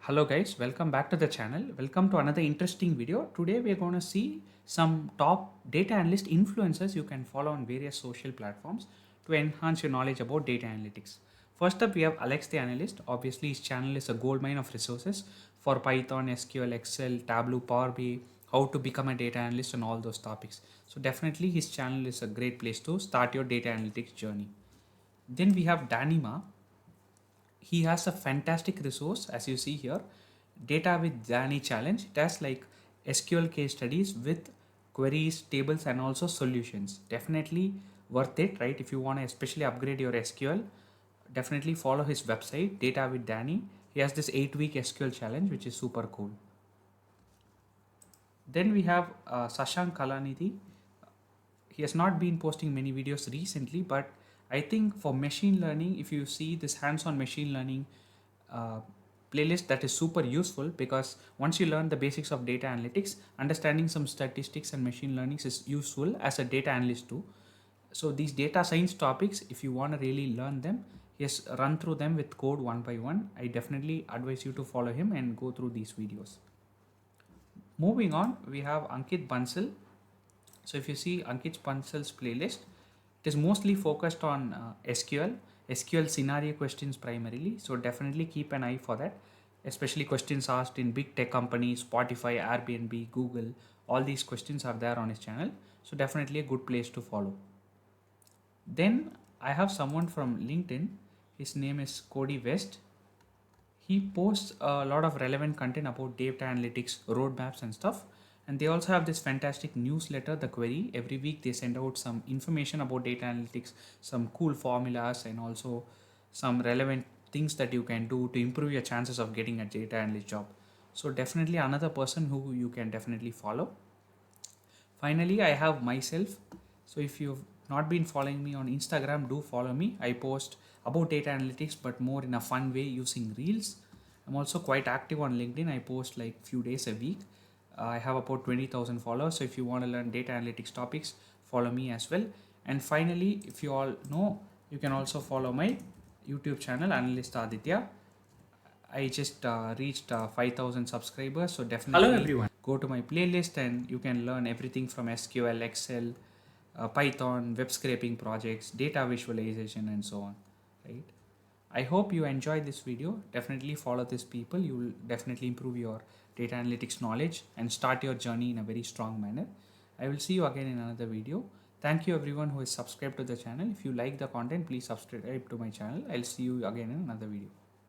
Hello guys, welcome back to the channel. Welcome to another interesting video. Today we are going to see some top data analyst influencers you can follow on various social platforms to enhance your knowledge about data analytics. First up we have Alex the Analyst. Obviously his channel is a goldmine of resources for Python, SQL, Excel, Tableau, Power BI, how to become a data analyst and all those topics. So definitely his channel is a great place to start your data analytics journey. Then we have Danima. He has a fantastic resource as you see here, data with Danny challenge. It has like SQL case studies with queries, tables and also solutions. Definitely worth it, right? If you want to especially upgrade your SQL, definitely follow his website Data with Danny. He has this 8-week SQL challenge which is super cool. Then we have Shashank Kalanidhi. He has not been posting many videos recently, but I think for machine learning, if you see this hands-on machine learning uh, playlist, that is super useful, because once you learn the basics of data analytics, understanding some statistics and machine learning is useful as a data analyst too. So these data science topics, if you want to really learn them, he has run through them with code one by one. I definitely advise you to follow him and go through these videos. Moving on, we have Ankit Bansal. So if you see Ankit Bansal's playlist, it is mostly focused on SQL scenario questions primarily. So definitely keep an eye for that, especially questions asked in big tech companies, Spotify, Airbnb, Google. All these questions are there on his channel. So definitely a good place to follow. Then I have someone from LinkedIn. His name is Cody West. He posts a lot of relevant content about data analytics, roadmaps, and stuff. And they also have this fantastic newsletter, The Query. Every week they send out some information about data analytics, some cool formulas, and also some relevant things that you can do to improve your chances of getting a data analyst job. So definitely another person who you can definitely follow. Finally, I have myself. So if you've not been following me on Instagram, do follow me. I post about data analytics, but more in a fun way using reels. I'm also quite active on LinkedIn. I post like few days a week. I have about 20,000 followers. So if you want to learn data analytics topics, follow me as well. And finally, if you all know, you can also follow my YouTube channel, Analyst Aditya. I just reached 5,000 subscribers, so definitely Hello everyone. go to my playlist and you can learn everything from SQL, Excel, Python, web scraping projects, data visualization, and so on. Right? I hope you enjoyed this video. Definitely follow these people. You will definitely improve your data analytics knowledge and start your journey in a very strong manner. I will see you again in another video. Thank you everyone who is subscribed to the channel. If you like the content, please subscribe to my channel. I'll see you again in another video.